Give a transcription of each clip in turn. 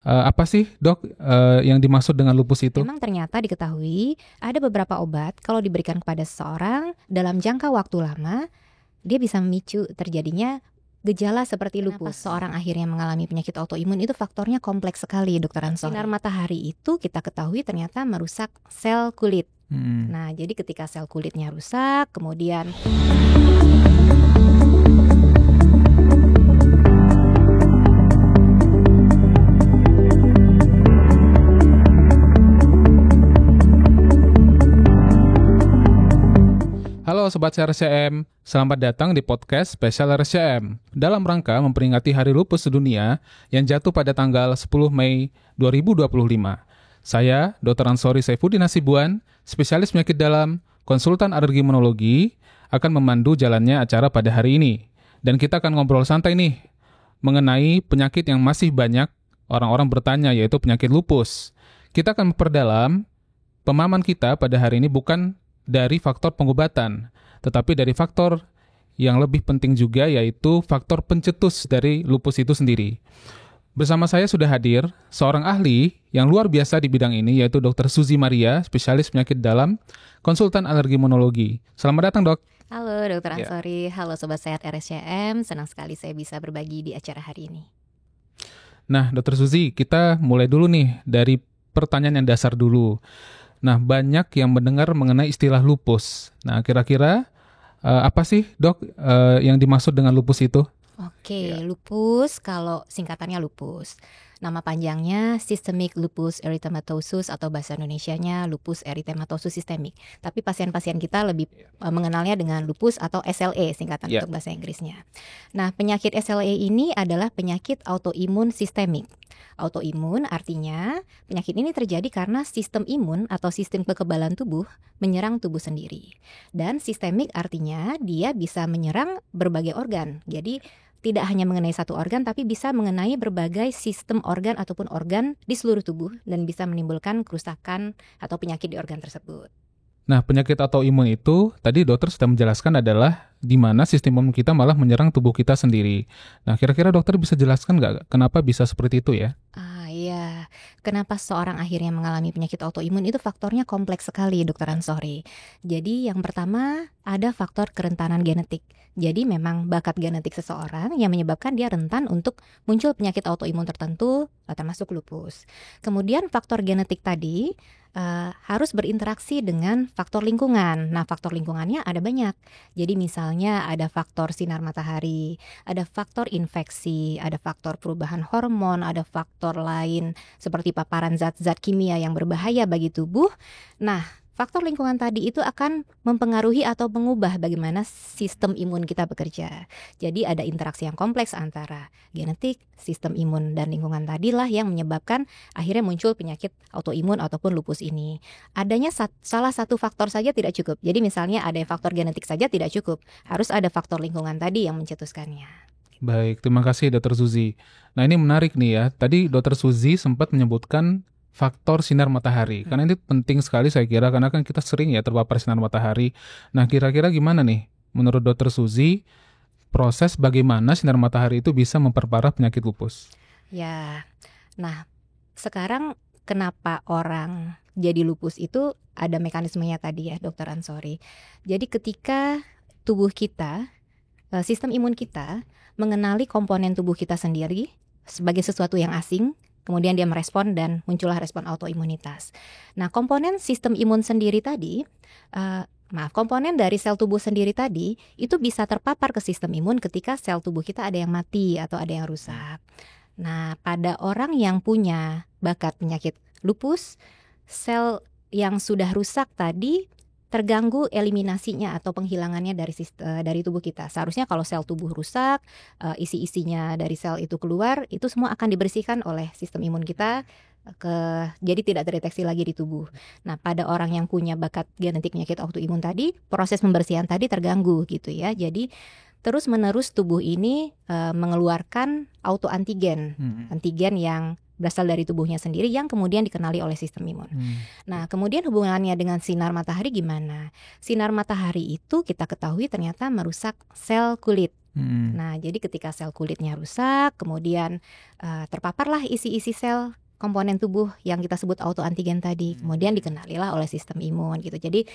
Apa sih dok yang dimaksud dengan lupus itu? Memang ternyata diketahui ada beberapa obat kalau diberikan kepada seseorang dalam jangka waktu lama, dia bisa memicu terjadinya gejala seperti lupus. Seorang akhirnya mengalami penyakit autoimun itu faktornya kompleks sekali, Dokter Ansori. Sinar matahari itu kita ketahui ternyata merusak sel kulit. Nah, jadi ketika sel kulitnya rusak, kemudian Halo Sobat RCM, selamat datang di podcast spesial RCM dalam rangka memperingati Hari Lupus Sedunia yang jatuh pada tanggal 10 Mei 2025. Saya, Dr. Ansori Saifuddin Hasibuan, spesialis penyakit dalam, konsultan alergi imunologi, akan memandu jalannya acara pada hari ini. Dan kita akan ngobrol santai nih, mengenai penyakit yang masih banyak orang-orang bertanya, yaitu penyakit lupus. Kita akan memperdalam pemahaman kita pada hari ini bukan dari faktor pengobatan, tetapi dari faktor yang lebih penting juga, yaitu faktor pencetus dari lupus itu sendiri. Bersama saya sudah hadir seorang ahli yang luar biasa di bidang ini, yaitu Dr. Suzy Maria, spesialis penyakit dalam, konsultan alergi imunologi. Selamat datang, Dok. Halo Dokter Ansori, Halo Sobat Sehat RSCM, senang sekali saya bisa berbagi di acara hari ini. Nah, Dr. Suzy, kita mulai dulu nih dari pertanyaan yang dasar dulu. Nah, banyak yang mendengar mengenai istilah lupus. Nah, kira-kira apa sih, Dok, yang dimaksud dengan lupus itu? Oke, lupus kalau singkatannya lupus. Nama panjangnya Systemic Lupus Erythematosus atau bahasa Indonesianya lupus eritematosus sistemik. Tapi pasien-pasien kita lebih mengenalnya dengan lupus atau SLE singkatan untuk bahasa Inggrisnya. Nah, penyakit SLE ini adalah penyakit autoimun sistemik. Autoimun artinya penyakit ini terjadi karena sistem imun atau sistem kekebalan tubuh menyerang tubuh sendiri. Dan sistemik artinya dia bisa menyerang berbagai organ. Jadi tidak hanya mengenai satu organ, tapi bisa mengenai berbagai sistem organ ataupun organ di seluruh tubuh dan bisa menimbulkan kerusakan atau penyakit di organ tersebut. Nah, penyakit autoimun itu tadi dokter sudah menjelaskan adalah di mana sistem imun kita malah menyerang tubuh kita sendiri. Nah, kira-kira dokter bisa jelaskan nggak kenapa bisa seperti itu ya? Iya, kenapa seorang akhirnya mengalami penyakit autoimun itu faktornya kompleks sekali, Dokter Ansori. Jadi yang pertama ada faktor kerentanan genetik. Jadi memang bakat genetik seseorang yang menyebabkan dia rentan untuk muncul penyakit autoimun tertentu, termasuk lupus. Kemudian faktor genetik tadi harus berinteraksi dengan faktor lingkungan. Nah, faktor lingkungannya ada banyak. Jadi misalnya ada faktor sinar matahari, ada faktor infeksi, ada faktor perubahan hormon, ada faktor lain seperti paparan zat-zat kimia yang berbahaya bagi tubuh. Nah, faktor lingkungan tadi itu akan mempengaruhi atau mengubah bagaimana sistem imun kita bekerja. Jadi ada interaksi yang kompleks antara genetik, sistem imun, dan lingkungan tadilah yang menyebabkan akhirnya muncul penyakit autoimun ataupun lupus ini. Adanya salah satu faktor saja tidak cukup. Jadi misalnya ada faktor genetik saja tidak cukup. Harus ada faktor lingkungan tadi yang mencetuskannya. Baik, terima kasih Dr. Suzy. Nah, ini menarik nih ya. Tadi Dr. Suzy sempat menyebutkan faktor sinar matahari. Karena ini penting sekali saya kira, karena kan kita sering ya terpapar sinar matahari. Nah, kira-kira gimana nih menurut Dr. Suzy proses bagaimana sinar matahari itu bisa memperparah penyakit lupus? Ya, nah sekarang kenapa orang jadi lupus itu ada mekanismenya tadi ya, Dokter Ansori. Jadi ketika tubuh kita, sistem imun kita mengenali komponen tubuh kita sendiri sebagai sesuatu yang asing, kemudian dia merespon dan muncullah respon autoimunitas. Nah, komponen sistem imun sendiri tadi, komponen dari sel tubuh sendiri tadi itu bisa terpapar ke sistem imun ketika sel tubuh kita ada yang mati atau ada yang rusak. Nah, pada orang yang punya bakat penyakit lupus, sel yang sudah rusak tadi terganggu eliminasinya atau penghilangannya dari tubuh kita. Seharusnya kalau sel tubuh rusak, isi-isinya dari sel itu keluar, itu semua akan dibersihkan oleh sistem imun kita, jadi tidak terdeteksi lagi di tubuh. Nah, pada orang yang punya bakat genetik penyakit autoimun tadi, proses pembersihan tadi terganggu gitu ya. Jadi terus-menerus tubuh ini mengeluarkan autoantigen, antigen yang berasal dari tubuhnya sendiri yang kemudian dikenali oleh sistem imun. Nah, kemudian hubungannya dengan sinar matahari gimana? Sinar matahari itu kita ketahui ternyata merusak sel kulit. Nah, jadi ketika sel kulitnya rusak, kemudian terpaparlah isi-isi sel komponen tubuh yang kita sebut autoantigen tadi, kemudian dikenalilah oleh sistem imun gitu. Jadi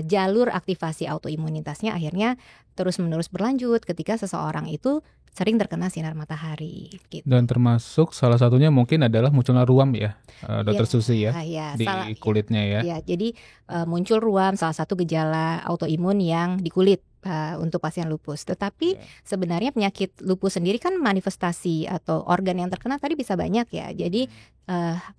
jalur aktivasi autoimunitasnya akhirnya terus-menerus berlanjut ketika seseorang itu sering terkena sinar matahari gitu. Dan termasuk salah satunya mungkin adalah munculnya ruam ya, Dokter Susi ya, di kulitnya ya. Ya, jadi muncul ruam salah satu gejala autoimun yang di kulit untuk pasien lupus. Tetapi sebenarnya penyakit lupus sendiri kan manifestasi atau organ yang terkena tadi bisa banyak ya. Jadi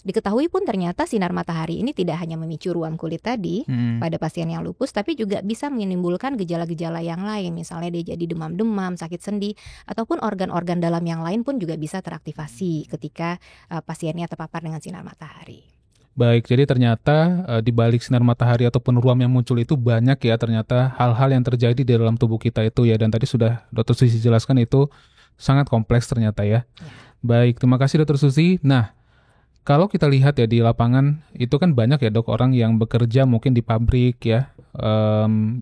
diketahui pun ternyata sinar matahari ini tidak hanya memicu ruam kulit tadi pada pasien yang lupus, tapi juga bisa menimbulkan gejala-gejala yang lain. Misalnya dia jadi demam-demam, sakit sendi, ataupun organ-organ dalam yang lain pun juga bisa teraktivasi ketika pasiennya terpapar dengan sinar matahari. Baik, jadi ternyata di balik sinar matahari ataupun ruam yang muncul itu banyak ya ternyata hal-hal yang terjadi di dalam tubuh kita itu ya. Dan tadi sudah Dr. Susi jelaskan itu sangat kompleks ternyata ya. Baik, terima kasih Dr. Susi. Nah, kalau kita lihat ya di lapangan itu kan banyak ya dok orang yang bekerja mungkin di pabrik ya,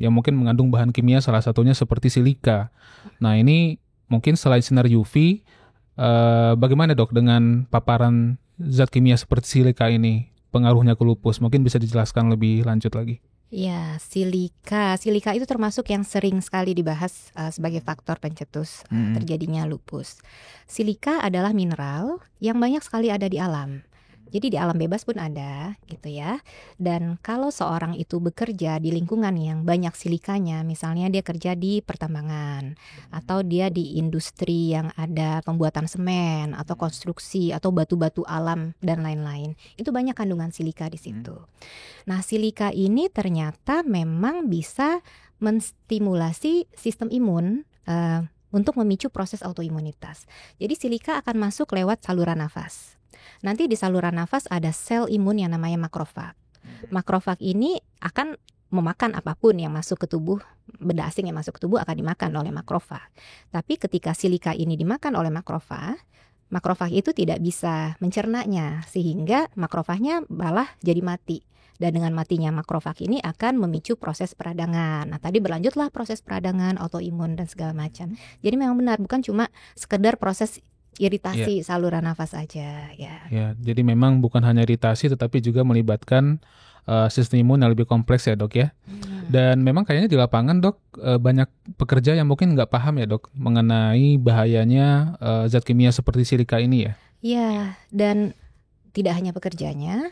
yang mungkin mengandung bahan kimia salah satunya seperti silika. Nah ini mungkin selain sinar UV, bagaimana dok dengan paparan zat kimia seperti silika ini? Pengaruhnya ke lupus, mungkin bisa dijelaskan lebih lanjut lagi. Ya, silika itu termasuk yang sering sekali dibahas sebagai faktor pencetus terjadinya lupus. Silika adalah mineral yang banyak sekali ada di alam. Jadi di alam bebas pun ada gitu ya. Dan kalau seorang itu bekerja di lingkungan yang banyak silikanya, misalnya dia kerja di pertambangan atau dia di industri yang ada pembuatan semen atau konstruksi atau batu-batu alam dan lain-lain, itu banyak kandungan silika di situ. Nah, silika ini ternyata memang bisa menstimulasi sistem imun untuk memicu proses autoimunitas. Jadi silika akan masuk lewat saluran nafas. Nanti di saluran nafas ada sel imun yang namanya makrofag. Makrofag ini akan memakan apapun yang masuk ke tubuh, benda asing yang masuk ke tubuh akan dimakan oleh makrofag. Tapi ketika silika ini dimakan oleh makrofag itu tidak bisa mencernanya sehingga makrofagnya malah jadi mati. Dan dengan matinya makrofag ini akan memicu proses peradangan. Nah, tadi berlanjutlah proses peradangan, autoimun dan segala macam. Jadi memang benar, bukan cuma sekedar proses iritasi saluran nafas aja ya. Ya, jadi memang bukan hanya iritasi tetapi juga melibatkan sistem imun yang lebih kompleks ya dok ya. Dan memang kayaknya di lapangan dok banyak pekerja yang mungkin nggak paham ya dok mengenai bahayanya zat kimia seperti silika ini ya. Iya, dan tidak hanya pekerjanya,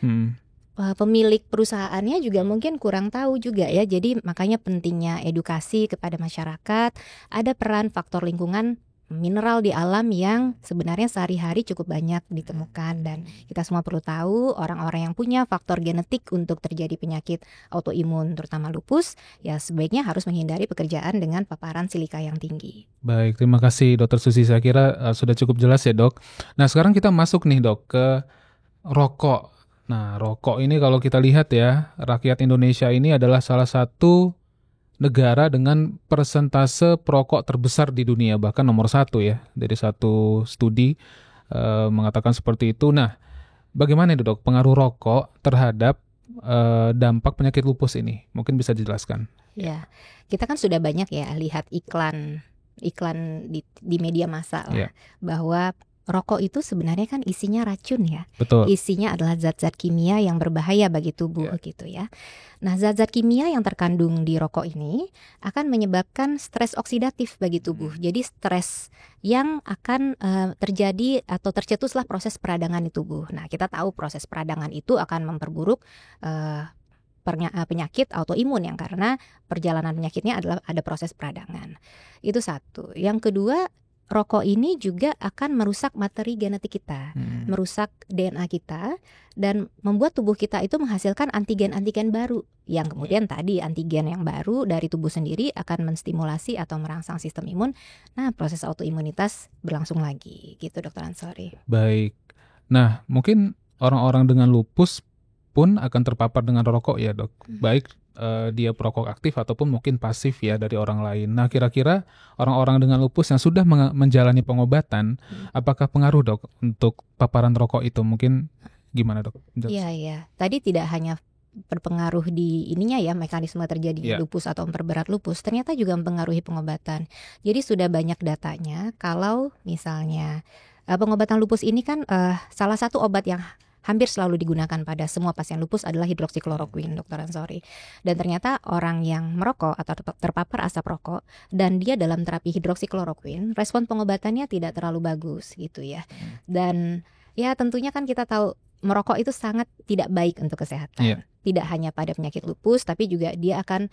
pemilik perusahaannya juga mungkin kurang tahu juga ya. Jadi makanya pentingnya edukasi kepada masyarakat, ada peran faktor lingkungan, mineral di alam yang sebenarnya sehari-hari cukup banyak ditemukan. Dan kita semua perlu tahu orang-orang yang punya faktor genetik untuk terjadi penyakit autoimun terutama lupus, ya sebaiknya harus menghindari pekerjaan dengan paparan silika yang tinggi. Baik, terima kasih Dr. Susi, saya kira sudah cukup jelas ya dok. Nah sekarang kita masuk nih dok ke rokok. Nah rokok ini kalau kita lihat ya, rakyat Indonesia ini adalah salah satu negara dengan persentase perokok terbesar di dunia, bahkan nomor 1 ya, dari satu studi mengatakan seperti itu. Nah, bagaimana itu dok pengaruh rokok terhadap dampak penyakit lupus ini? Mungkin bisa dijelaskan. Ya, kita kan sudah banyak ya lihat iklan di media massa lah, bahwa rokok itu sebenarnya kan isinya racun ya. Betul. Isinya adalah zat-zat kimia yang berbahaya bagi tubuh gitu ya. Nah, zat-zat kimia yang terkandung di rokok ini akan menyebabkan stres oksidatif bagi tubuh. Jadi stres yang akan terjadi atau tercetuslah proses peradangan di tubuh. Nah, kita tahu proses peradangan itu akan memperburuk penyakit autoimun yang karena perjalanan penyakitnya adalah ada proses peradangan. Itu satu. Yang kedua, rokok ini juga akan merusak materi genetik kita, merusak DNA kita, dan membuat tubuh kita itu menghasilkan antigen-antigen baru, yang kemudian tadi antigen yang baru dari tubuh sendiri akan menstimulasi atau merangsang sistem imun. Nah, proses autoimunitas berlangsung lagi, gitu Dr. Ansori. Baik, nah mungkin orang-orang dengan lupus pun akan terpapar dengan rokok ya dok, baik dia perokok aktif ataupun mungkin pasif ya dari orang lain. Nah kira-kira orang-orang dengan lupus yang sudah menjalani pengobatan, apakah pengaruh dok untuk paparan rokok itu? Mungkin gimana dok? Iya. Tadi tidak hanya berpengaruh di ininya ya, mekanisme terjadinya lupus atau memperberat lupus, ternyata juga mempengaruhi pengobatan. Jadi sudah banyak datanya kalau misalnya pengobatan lupus ini kan salah satu obat yang hampir selalu digunakan pada semua pasien lupus adalah hidroksikloroquine, Dr. Ansori. Dan ternyata orang yang merokok atau terpapar asap rokok dan dia dalam terapi hidroksikloroquine, respon pengobatannya tidak terlalu bagus gitu ya. Dan ya tentunya kan kita tahu merokok itu sangat tidak baik untuk kesehatan. Tidak hanya pada penyakit lupus, tapi juga dia akan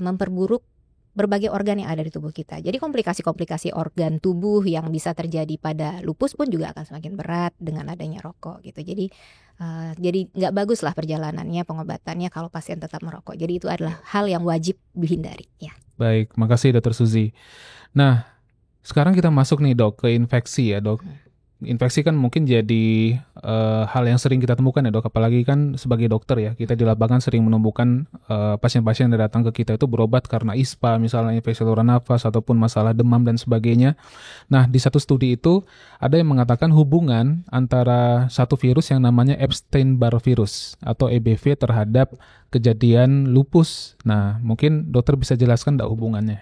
memperburuk berbagai organ yang ada di tubuh kita. Jadi komplikasi-komplikasi organ tubuh yang bisa terjadi pada lupus pun juga akan semakin berat dengan adanya rokok gitu. Jadi nggak bagus lah perjalanannya, pengobatannya kalau pasien tetap merokok. Jadi itu adalah hal yang wajib dihindari ya. Baik, makasih Dr. Suzy. Nah, sekarang kita masuk nih dok ke infeksi ya dok. Infeksi kan mungkin jadi hal yang sering kita temukan ya dok, apalagi kan sebagai dokter ya, kita di lapangan sering menemukan pasien-pasien yang datang ke kita itu berobat karena ISPA, misalnya infeksi saluran nafas ataupun masalah demam dan sebagainya. Nah, di satu studi itu ada yang mengatakan hubungan antara satu virus yang namanya Epstein-Barr virus atau EBV terhadap kejadian lupus. Nah, mungkin dokter bisa jelaskan enggak hubungannya?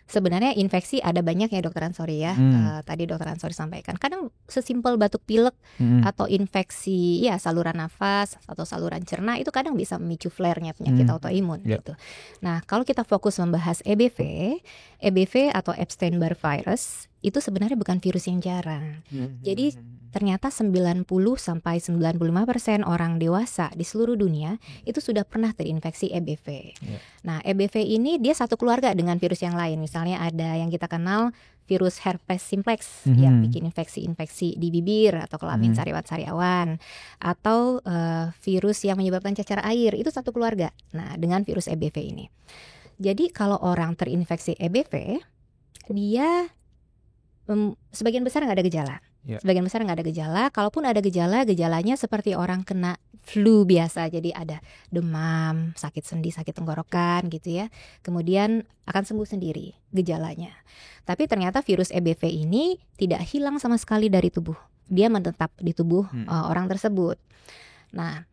Sebenarnya infeksi ada banyak ya Dr. Ansori ya. Tadi Dr. Ansori sampaikan kadang sesimpel batuk pilek atau infeksi ya saluran nafas atau saluran cerna itu kadang bisa memicu flare-nya penyakit autoimun gitu. Nah, kalau kita fokus membahas EBV atau Epstein-Barr virus itu sebenarnya bukan virus yang jarang. Jadi ternyata 90-95% orang dewasa di seluruh dunia itu sudah pernah terinfeksi EBV. Nah, EBV ini dia satu keluarga dengan virus yang lain. Misalnya ada yang kita kenal virus herpes simplex yang bikin infeksi di bibir atau kelamin sariawan atau virus yang menyebabkan cacar air, itu satu keluarga. Nah, dengan virus EBV ini. Jadi kalau orang terinfeksi EBV, dia sebagian besar nggak ada gejala. Sebagian besar nggak ada gejala. Kalaupun ada gejala, gejalanya seperti orang kena flu biasa. Jadi ada demam, sakit sendi, sakit tenggorokan gitu ya. Kemudian akan sembuh sendiri gejalanya. Tapi ternyata virus EBV ini tidak hilang sama sekali dari tubuh. Dia menetap di tubuh orang tersebut. Nah,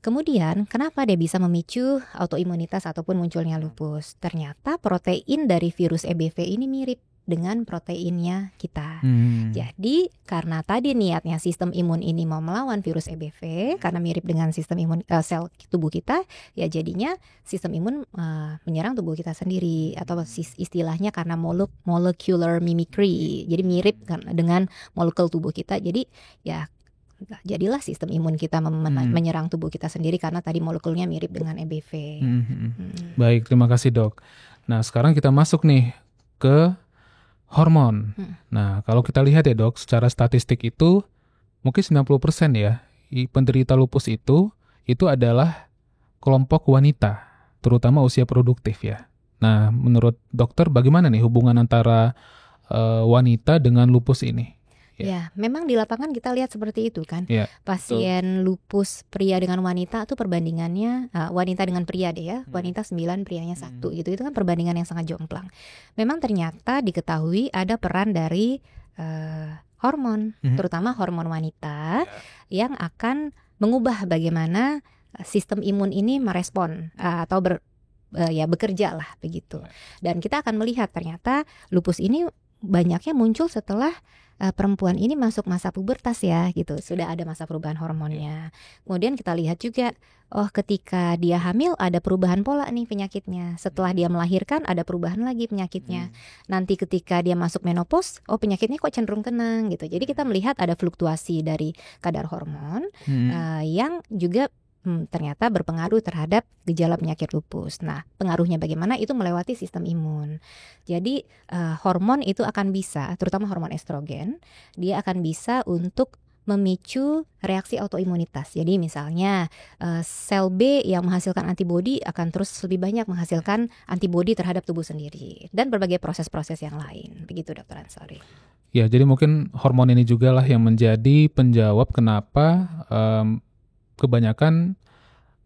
kemudian kenapa dia bisa memicu autoimunitas ataupun munculnya lupus? Ternyata protein dari virus EBV ini mirip dengan proteinnya kita. Jadi karena tadi niatnya sistem imun ini mau melawan virus EBV karena mirip dengan sistem imun sel tubuh kita, ya jadinya sistem imun menyerang tubuh kita sendiri atau istilahnya karena molecular mimicry. Jadi mirip dengan molekul tubuh kita. Jadi ya jadilah sistem imun kita menyerang tubuh kita sendiri karena tadi molekulnya mirip dengan EBV. Baik, terima kasih dok. Nah, sekarang kita masuk nih ke hormon. Nah, kalau kita lihat ya dok, secara statistik itu mungkin 90% ya penderita lupus itu adalah kelompok wanita, terutama usia produktif ya. Nah, menurut dokter bagaimana nih hubungan antara wanita dengan lupus ini? Ya, memang di lapangan kita lihat seperti itu kan. Pasien lupus pria dengan wanita tuh perbandingannya wanita dengan pria deh ya. Wanita 9, prianya 1 gitu. Itu kan perbandingan yang sangat jomplang. Memang ternyata diketahui ada peran dari hormon, terutama hormon wanita yang akan mengubah bagaimana sistem imun ini merespon atau bekerja lah begitu. Dan kita akan melihat ternyata lupus ini banyaknya muncul setelah perempuan ini masuk masa pubertas ya gitu, sudah ada masa perubahan hormonnya. Kemudian kita lihat juga, ketika dia hamil ada perubahan pola nih penyakitnya. Setelah dia melahirkan ada perubahan lagi penyakitnya. Nanti ketika dia masuk menopause, penyakitnya kok cenderung tenang gitu. Jadi kita melihat ada fluktuasi dari kadar hormon yang juga ternyata berpengaruh terhadap gejala penyakit lupus. Nah, pengaruhnya bagaimana? Itu melewati sistem imun. Jadi hormon itu akan bisa, terutama hormon estrogen, dia akan bisa untuk memicu reaksi autoimunitas. Jadi misalnya sel B yang menghasilkan antibodi akan terus lebih banyak menghasilkan antibodi terhadap tubuh sendiri dan berbagai proses-proses yang lain. Begitu Dr. Ansori. Ya, jadi mungkin hormon ini juga lah yang menjadi penjawab kenapa kebanyakan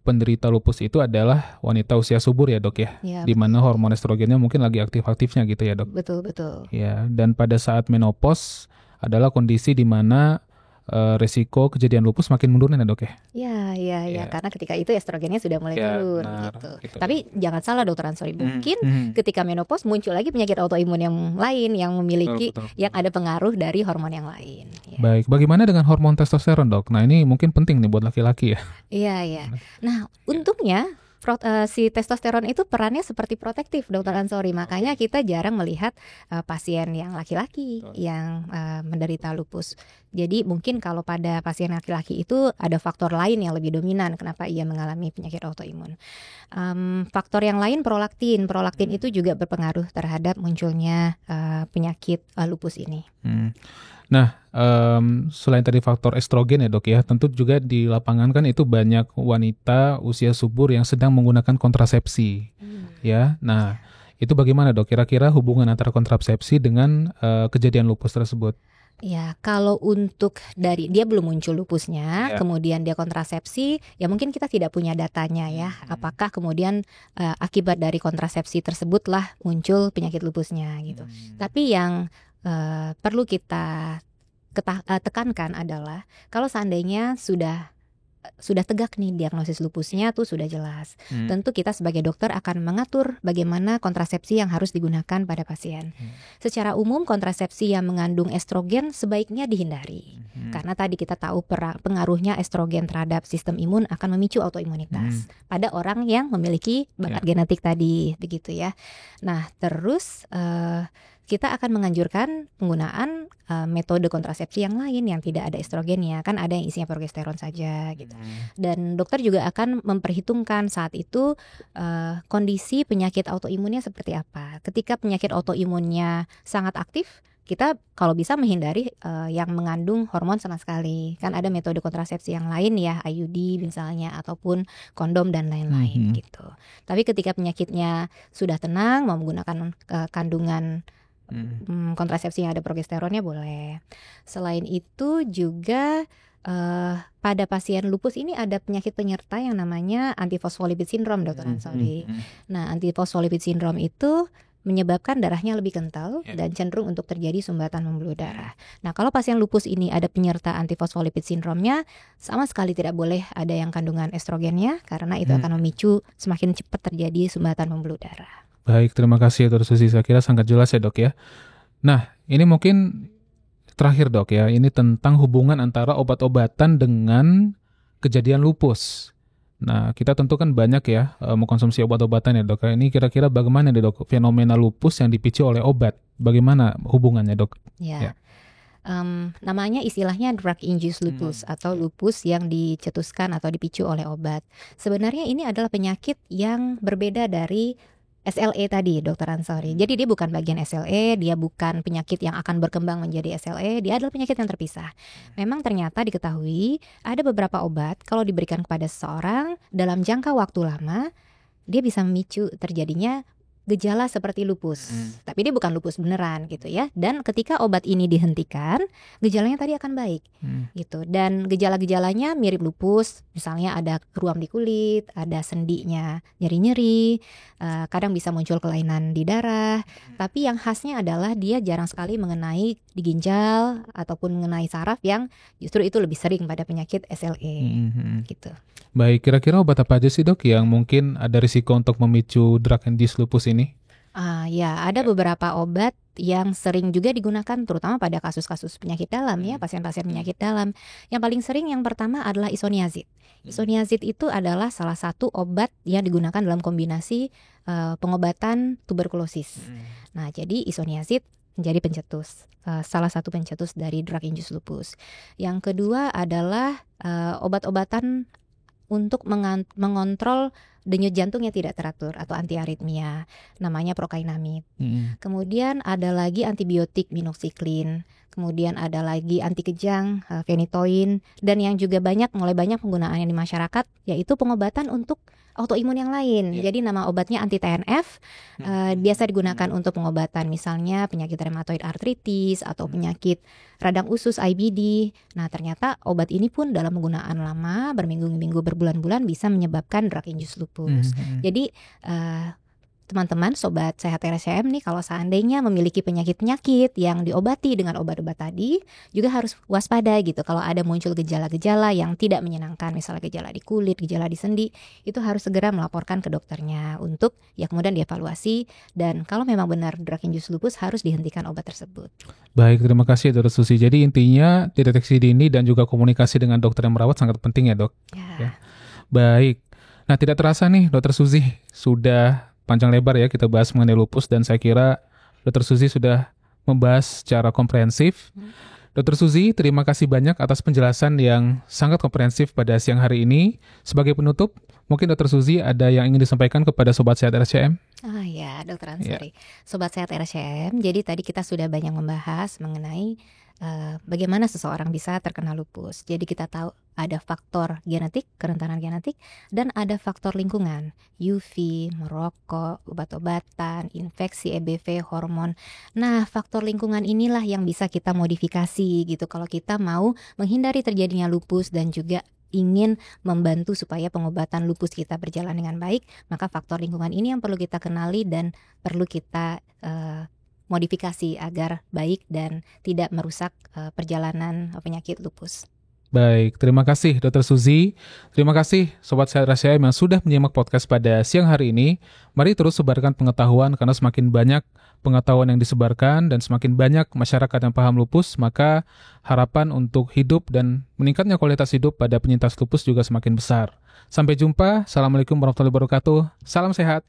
penderita lupus itu adalah wanita usia subur ya dok ya, di mana hormon estrogennya mungkin lagi aktif-aktifnya gitu ya dok. Betul. Ya, dan pada saat menopause adalah kondisi di mana risiko kejadian lupus makin menurun ya dok ya? Ya, karena ketika itu estrogennya sudah mulai turun gitu. Tapi jangan salah dokter Ansori, mungkin ketika menopause muncul lagi penyakit autoimun yang lain yang memiliki yang ada pengaruh dari hormon yang lain. Ya. Baik, bagaimana dengan hormon testosteron dok? Nah ini mungkin penting nih buat laki-laki ya. Iya. Nah untungnya si testosteron itu perannya seperti protektif dokter Ansori, makanya kita jarang melihat pasien yang laki-laki yang menderita lupus. Jadi mungkin kalau pada pasien laki-laki itu ada faktor lain yang lebih dominan kenapa ia mengalami penyakit autoimun. Faktor yang lain prolaktin itu juga berpengaruh terhadap munculnya penyakit lupus ini. Nah, selain tadi faktor estrogen ya dok ya, tentu juga di lapangan kan itu banyak wanita usia subur yang sedang menggunakan kontrasepsi, ya. Nah, itu bagaimana dok? Kira-kira hubungan antara kontrasepsi dengan kejadian lupus tersebut? Ya, kalau untuk dari dia belum muncul lupusnya, kemudian dia kontrasepsi, ya mungkin kita tidak punya datanya ya. Apakah kemudian akibat dari kontrasepsi tersebutlah muncul penyakit lupusnya gitu. Tapi yang perlu kita tekankan adalah kalau seandainya sudah tegak nih diagnosis lupusnya tuh sudah jelas. Tentu kita sebagai dokter akan mengatur bagaimana kontrasepsi yang harus digunakan pada pasien. Secara umum kontrasepsi yang mengandung estrogen sebaiknya dihindari. Karena tadi kita tahu pengaruhnya estrogen terhadap sistem imun akan memicu autoimunitas pada orang yang memiliki bakat genetik tadi, begitu ya. Nah, terus kita akan menganjurkan penggunaan metode kontrasepsi yang lain yang tidak ada estrogennya, kan ada yang isinya progesteron saja gitu. Dan dokter juga akan memperhitungkan saat itu kondisi penyakit autoimunnya seperti apa. Ketika penyakit autoimunnya sangat aktif, kita kalau bisa menghindari yang mengandung hormon sama sekali. Kan ada metode kontrasepsi yang lain ya, IUD misalnya ataupun kondom dan lain-lain gitu. Tapi ketika penyakitnya sudah tenang, mau menggunakan kandungan kontrasepsi yang ada progesteronnya boleh. Selain itu juga pada pasien lupus ini ada penyakit penyerta yang namanya antifosfolipid syndrome dokter Ansori. Nah, antifosfolipid syndrome itu menyebabkan darahnya lebih kental dan cenderung untuk terjadi sumbatan pembuluh darah. Nah, kalau pasien lupus ini ada penyerta antifosfolipid syndrome-nya, sama sekali tidak boleh ada yang kandungan estrogennya karena itu akan memicu semakin cepat terjadi sumbatan pembuluh darah. Baik, terima kasih Dr. Susi. Saya kira sangat jelas ya dok ya. Nah, ini mungkin terakhir dok ya, ini tentang hubungan antara obat-obatan dengan kejadian lupus. Nah, kita tentu kan banyak ya mengkonsumsi obat-obatan ya dok. Ini kira-kira bagaimana nih dok fenomena lupus yang dipicu oleh obat? Bagaimana hubungannya dok? Ya. Namanya istilahnya drug-induced lupus atau lupus yang dicetuskan atau dipicu oleh obat. Sebenarnya ini adalah penyakit yang berbeda dari SLE tadi, Dokter Ansori. Jadi dia bukan bagian SLE, dia bukan penyakit yang akan berkembang menjadi SLE, dia adalah penyakit yang terpisah. Memang ternyata diketahui ada beberapa obat kalau diberikan kepada seseorang dalam jangka waktu lama, dia bisa memicu terjadinya gejala seperti lupus. Tapi dia bukan lupus beneran gitu ya. Dan ketika obat ini dihentikan, gejalanya tadi akan baik gitu. Dan gejala-gejalanya mirip lupus, misalnya ada ruam di kulit, ada sendinya nyeri-nyeri, kadang bisa muncul kelainan di darah. Tapi yang khasnya adalah dia jarang sekali mengenai di ginjal ataupun mengenai saraf yang justru itu lebih sering pada penyakit SLE gitu. Baik, kira-kira obat apa aja sih dok yang mungkin ada risiko untuk memicu drug-induced lupus ini? Ya, ada beberapa obat yang sering juga digunakan terutama pada kasus-kasus penyakit dalam ya, pasien-pasien penyakit dalam. Yang paling sering yang pertama adalah isoniazid. Isoniazid itu adalah salah satu obat yang digunakan dalam kombinasi pengobatan tuberkulosis. Nah, jadi isoniazid menjadi pencetus, salah satu pencetus dari drug-induced lupus. Yang kedua adalah obat-obatan untuk mengontrol denyut jantung yang tidak teratur atau antiaritmia, namanya prokainamid. Kemudian ada lagi antibiotik minoxidil, kemudian ada lagi anti kejang, phenytoin, dan yang juga mulai banyak penggunaannya di masyarakat yaitu pengobatan untuk autoimun yang lain. Jadi nama obatnya anti TNF, biasa digunakan untuk pengobatan misalnya penyakit rheumatoid arthritis atau penyakit radang usus IBD. Nah, ternyata obat ini pun dalam penggunaan lama berminggu-minggu berbulan-bulan bisa menyebabkan drug-induced lupus. Jadi teman-teman sobat sehat RSCM nih, kalau seandainya memiliki penyakit-penyakit yang diobati dengan obat-obat tadi, juga harus waspada gitu. Kalau ada muncul gejala-gejala yang tidak menyenangkan, misalnya gejala di kulit, gejala di sendi, itu harus segera melaporkan ke dokternya untuk ya kemudian dievaluasi, dan kalau memang benar drug induced lupus harus dihentikan obat tersebut. Baik, terima kasih Dr. Susi. Jadi intinya deteksi dini dan juga komunikasi dengan dokter yang merawat sangat penting ya, Dok. Ya. Baik. Nah, tidak terasa nih Dr. Susi sudah panjang lebar ya kita bahas mengenai lupus, dan saya kira Dr. Susi sudah membahas secara komprehensif. Dr. Susi, terima kasih banyak atas penjelasan yang sangat komprehensif pada siang hari ini. Sebagai penutup, mungkin Dr. Susi ada yang ingin disampaikan kepada Sobat Sehat RSCM? Ya, Dr. Ansori. Sobat Sehat RSCM, jadi tadi kita sudah banyak membahas mengenai bagaimana seseorang bisa terkena lupus. Jadi kita tahu ada faktor genetik, kerentanan genetik, dan ada faktor lingkungan, UV, merokok, obat-obatan, infeksi EBV, hormon. Nah, faktor lingkungan inilah yang bisa kita modifikasi gitu kalau kita mau menghindari terjadinya lupus dan juga ingin membantu supaya pengobatan lupus kita berjalan dengan baik. Maka faktor lingkungan ini yang perlu kita kenali dan perlu kita modifikasi agar baik dan tidak merusak perjalanan penyakit lupus. Baik, terima kasih Dr. Susi. Terima kasih Sobat Sehat RSCM yang sudah menyimak podcast pada siang hari ini. Mari terus sebarkan pengetahuan, karena semakin banyak pengetahuan yang disebarkan dan semakin banyak masyarakat yang paham lupus, maka harapan untuk hidup dan meningkatnya kualitas hidup pada penyintas lupus juga semakin besar. Sampai jumpa. Assalamualaikum warahmatullahi wabarakatuh. Salam sehat.